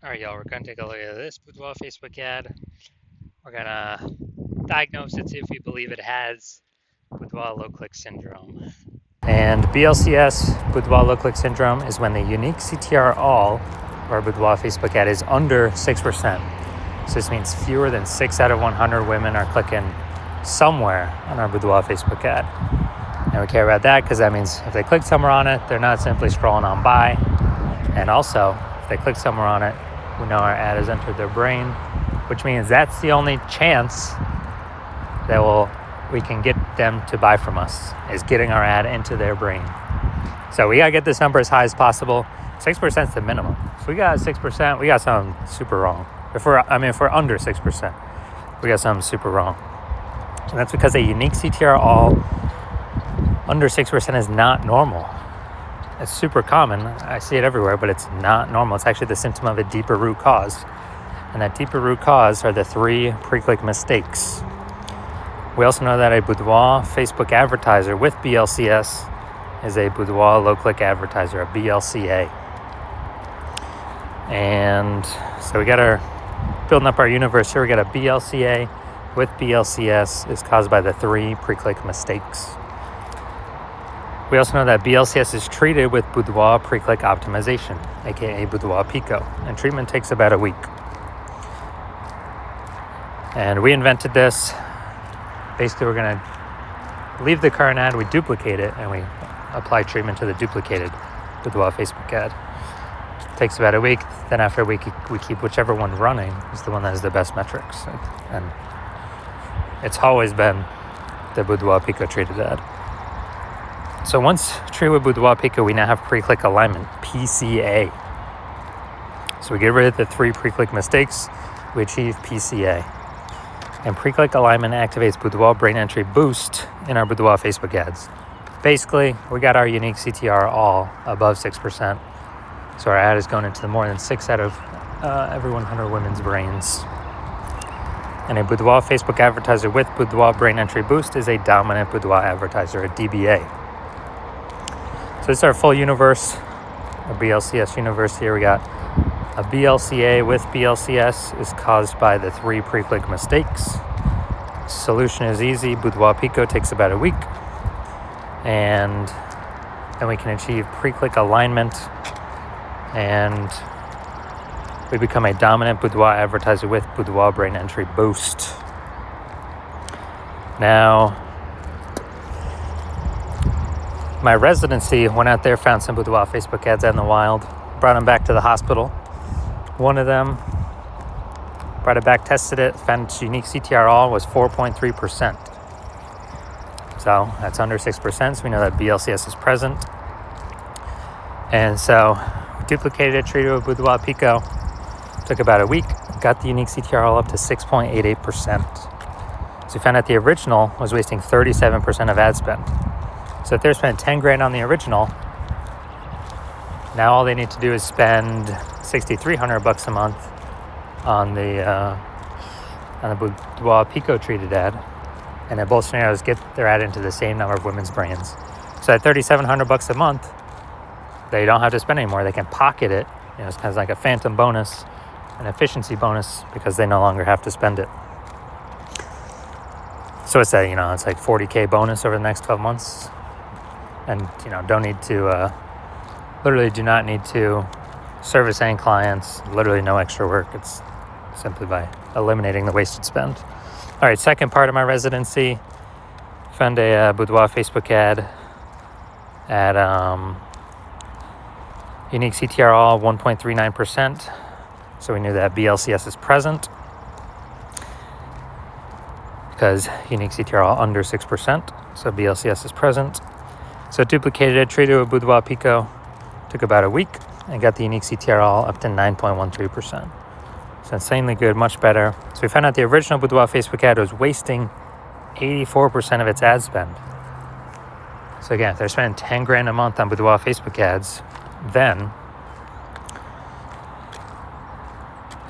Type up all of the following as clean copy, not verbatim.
All right, y'all, we're going to take a look at this Boudoir Facebook ad. We're going to diagnose it, see if we believe it has Boudoir low-click syndrome. And BLCS, Boudoir low-click syndrome, is when the unique CTR all, or Boudoir Facebook ad, is under 6%. So this means fewer than 6 out of 100 women are clicking somewhere on our Boudoir Facebook ad. And we care about that because that means if they click somewhere on it, they're not simply scrolling on by. And also, if they click somewhere on it, we know our ad has entered their brain, which means that's the only chance that we can get them to buy from us, is getting our ad into their brain. So we got to get this number as high as possible. 6% is the minimum. If we got 6%, we got something super wrong. If we're under 6%, we got something super wrong. And that's because a unique CTR all under 6% is not normal. It's super common. I see it everywhere, but it's not normal. It's actually the symptom of a deeper root cause. And that deeper root cause are the 3 pre-click mistakes. We also know that a Boudoir Facebook advertiser with BLCS is a Boudoir low-click advertiser, a BLCA. And so we got building up our universe here. We got a BLCA with BLCS is caused by the 3 pre-click mistakes. We also know that BLCS is treated with Boudoir pre-click optimization, aka Boudoir Pico, and treatment takes about a week. And we invented this. Basically, we're going to leave the current ad, we duplicate it, and we apply treatment to the duplicated Boudoir Facebook ad. It takes about a week. Then after a week, we keep whichever one running is the one that has the best metrics. And it's always been the Boudoir Pico treated ad. So once treated with Boudoir Pico, we now have pre-click alignment, PCA. So we get rid of the 3 pre-click mistakes, we achieve PCA. And pre-click alignment activates Boudoir brain entry boost in our Boudoir Facebook ads. Basically, we got our unique CTR all above 6%. So our ad is going into more than 6 out of every 100 women's brains. And a Boudoir Facebook advertiser with Boudoir brain entry boost is a dominant Boudoir advertiser, a DBA. So this is our full universe, a BLCS universe here. We got a BLCA with BLCS is caused by the 3 pre-click mistakes. Solution is easy. Boudoir Pico takes about a week. And then we can achieve pre-click alignment. And we become a dominant Boudoir advertiser with Boudoir brain entry boost. Now, my residency went out there, found some Boudoir Facebook ads out in the wild, brought them back to the hospital. One of them brought it back, tested it, found its unique CTR all was 4.3%. So that's under 6%, so we know that BLCS is present. And so we duplicated it, treated it with Boudoir Pico, took about a week, got the unique CTR all up to 6.88%. So we found out the original was wasting 37% of ad spend. So if they're spending 10 grand on the original, now all they need to do is spend $6,300 a month on the Boudoir Pico treated ad, and in both scenarios get their ad into the same number of women's brains. So at $3,700 a month, they don't have to spend anymore. They can pocket it. It's kind of like a phantom bonus, an efficiency bonus, because they no longer have to spend it. So it's it's like $40K bonus over the next 12 months. And, don't need to, literally do not need to service any clients, literally no extra work. It's simply by eliminating the wasted spend. All right, second part of my residency, found a Boudoir Facebook ad at unique CTR all 1.39%. So we knew that BLCS is present because unique CTR all under 6%. So BLCS is present. So duplicated it, treated it with Boudoir Pico, took about a week, and got the unique CTR all up to 9.13%. So insanely good, much better. So we found out the original Boudoir Facebook ad was wasting 84% of its ad spend. So again, if they're spending 10 grand a month on Boudoir Facebook ads, then,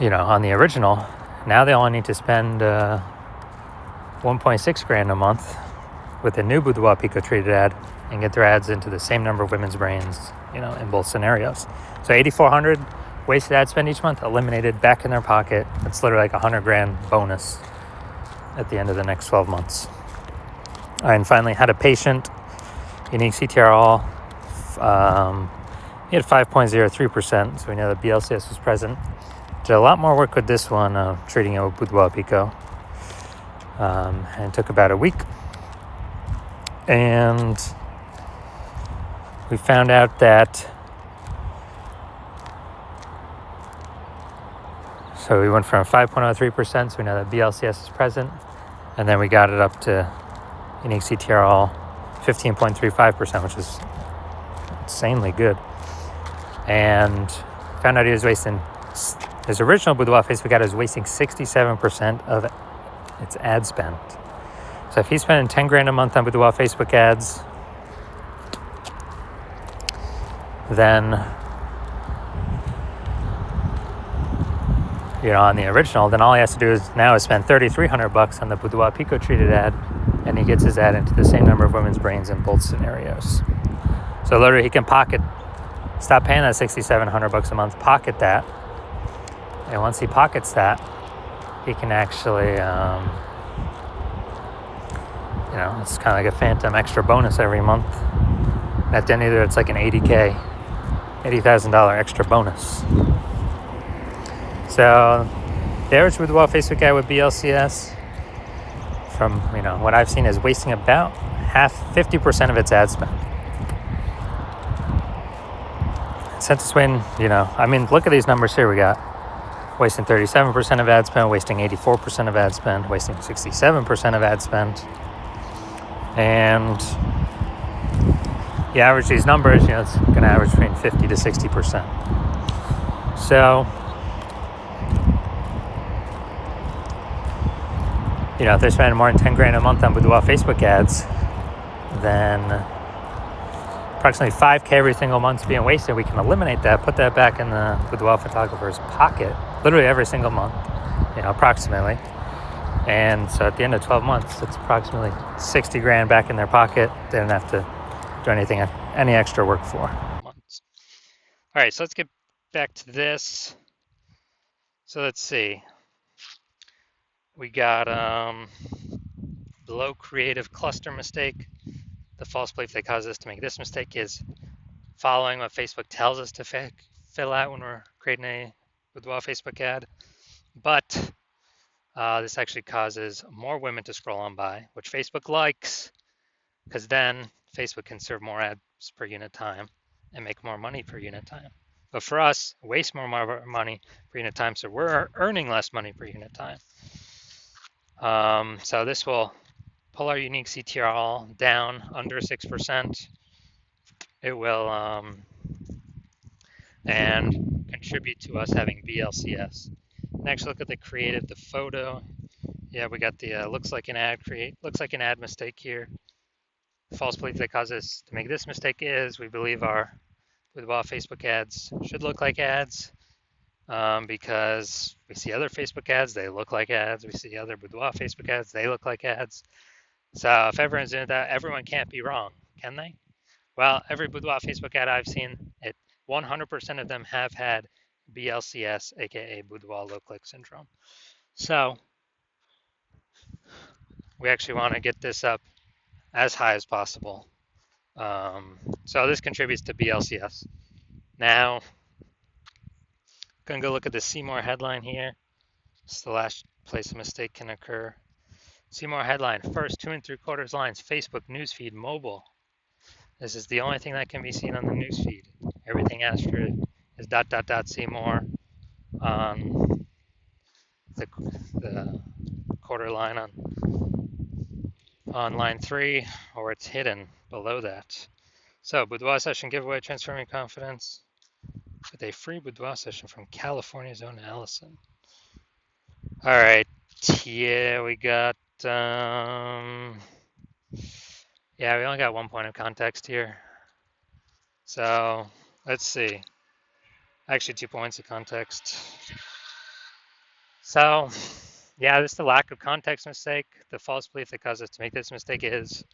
on the original, now they only need to spend 1.6 grand a month with the new Boudoir Pico treated ad and get their ads into the same number of women's brains, in both scenarios. So $8,400 wasted ad spend each month, eliminated, back in their pocket. It's literally like $100,000 bonus at the end of the next 12 months. All right, and finally, had a patient, unique CTRL. He had 5.03%, so we know that BLCS was present. Did a lot more work with this one, treating it with Boudoir Pico. And it took about a week. And we found out that, so we went from 5.03%, so we know that BLCS is present. And then we got it up to unique CTRL 15.35%, which is insanely good. And found out he was wasting, his original Boudoir Facebook ad was wasting 67% of its ad spend. So if he's spending $10,000 a month on Boudoir Facebook ads, then, on the original, then all he has to do now is spend $3,300 on the Boudoir Pico treated ad, and he gets his ad into the same number of women's brains in both scenarios. So literally he can stop paying that $6,700 a month, pocket that, and once he pockets that, he can actually, it's kind of like a phantom extra bonus every month. And at the end of it, it's like an $80,000 extra bonus. So the average Boudoir Facebook ad with BLCS, from what I've seen, is wasting about 50% of its ad spend. Since it's when, look at these numbers here. We got wasting 37% of ad spend, wasting 84% of ad spend, wasting 67% of ad spend. And you average these numbers, it's going to average between 50 to 60%. So, if they're spending more than $10,000 a month on Boudoir Facebook ads, then approximately $5,000 every single month's being wasted. We can eliminate that, put that back in the Boudoir photographer's pocket, literally every single month, approximately. And so at the end of 12 months, it's approximately $60,000 back in their pocket. They don't have to do any extra work for months. All right, so let's get back to this. So let's see. We got below creative cluster mistake. The false belief that causes us to make this mistake is following what Facebook tells us to fill out when we're creating a Boudoir Facebook ad. But this actually causes more women to scroll on by, which Facebook likes, because then Facebook can serve more ads per unit time and make more money per unit time. But for us, waste more money per unit time, so we're earning less money per unit time. So this will pull our unique CTRL down under 6%. It will and contribute to us having BLCS. Next, look at the creative, the photo. Yeah, we got the looks like an ad mistake here. The false belief that causes us to make this mistake is we believe our Boudoir Facebook ads should look like ads, because we see other Facebook ads, they look like ads. We see other Boudoir Facebook ads, they look like ads. So if everyone's doing that, everyone can't be wrong, can they? Well, every Boudoir Facebook ad I've seen, 100% of them have had BLCS, aka Boudoir low click syndrome. So we actually want to get this up as high as possible. So this contributes to BLCS. Now, gonna go look at the See More headline here. It's the last place a mistake can occur. See More headline, first 2 3/4 lines, Facebook newsfeed mobile. This is the only thing that can be seen on the newsfeed. Everything after it is ... See More on the quarter line on line 3, or it's hidden below that. So Boudoir session giveaway, transforming confidence with a free Boudoir session from California's own Allison. All right, yeah, we got we only got 1 point of context here. So let's see. Actually, 2 points of context. So yeah, this is the lack of context mistake. The false belief that caused us to make this mistake is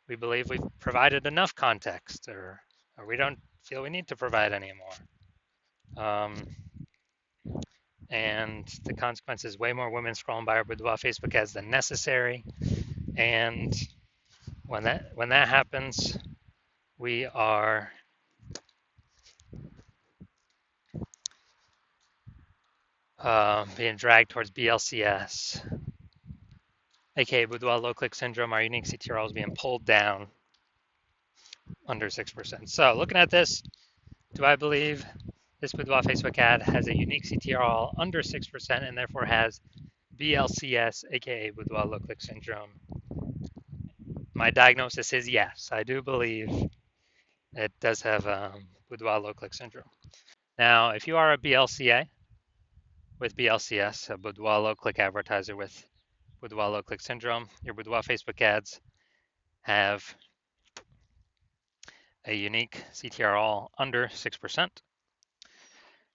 we believe we've provided enough context, or we don't feel we need to provide any more. and the consequence is way more women scrolling by our Boudoir Facebook ads than necessary. And when that happens, we are being dragged towards BLCS, aka Boudoir low click syndrome. Our unique CTRL is being pulled down under 6%. So looking at this, do I believe this Boudoir Facebook ad has a unique CTRL under 6% and therefore has BLCS, aka Boudoir low click syndrome? My diagnosis is yes. I do believe it does have Boudoir low click syndrome. Now, if you are a BLCA with BLCS, a Boudoir low click advertiser with Boudoir low click syndrome, your Boudoir Facebook ads have a unique CTRL under 6%,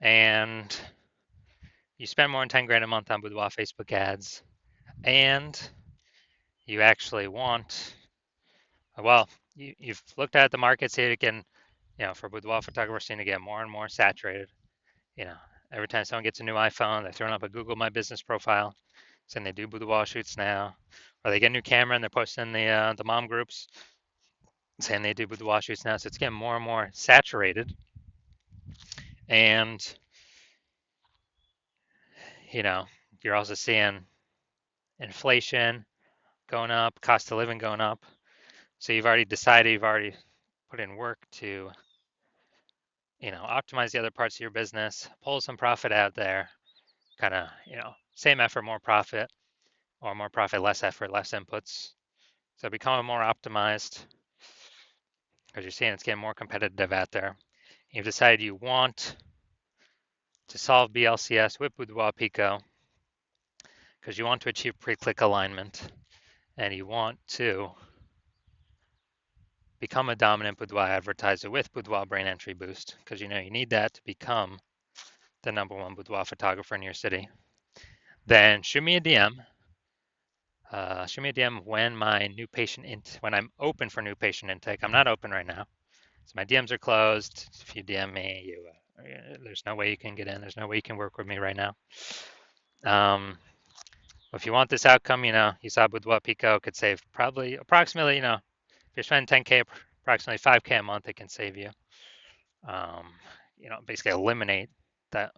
and you spend more than 10 grand a month on Boudoir Facebook ads, and you actually want, well, you've looked at the market, see it can, for boudoir photographers, seem to get more and more saturated. Every time someone gets a new iPhone, they're throwing up a Google My Business profile, saying they do boudoir shoots now, or they get a new camera and they're posting the mom groups saying they do boudoir shoots now. So it's getting more and more saturated, and you're also seeing inflation going up, cost of living going up. So you've already decided, you've already put in work to optimize the other parts of your business, pull some profit out there, kind of, same effort, more profit, or more profit, less effort, less inputs. So becoming more optimized because you're seeing it's getting more competitive out there. You've decided you want to solve BLCS with Boudoir Pico because you want to achieve pre-click alignment and you want to become a dominant Boudoir advertiser with Boudoir Brain Entry Boost because you need that to become the #1 boudoir photographer in your city. Then shoot me a DM. Shoot me a DM when I'm open for new patient intake. I'm not open right now, so my DMs are closed. If you DM me, there's no way you can get in. There's no way you can work with me right now. If you want this outcome, you saw Boudoir Pico could save probably approximately, if you're spending 10K, approximately 5K a month, it can save you. Basically eliminate that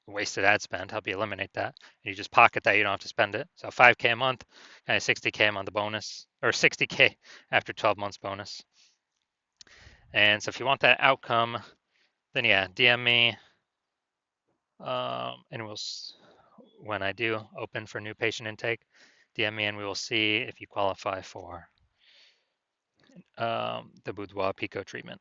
wasted ad spend, help you eliminate that. And you just pocket that, you don't have to spend it. So 5K a month, kind of 60K a month bonus, or 60K after 12 months bonus. And so if you want that outcome, then yeah, DM me. And when I do open for new patient intake, DM me and we will see if you qualify for the Boudoir Pico treatment.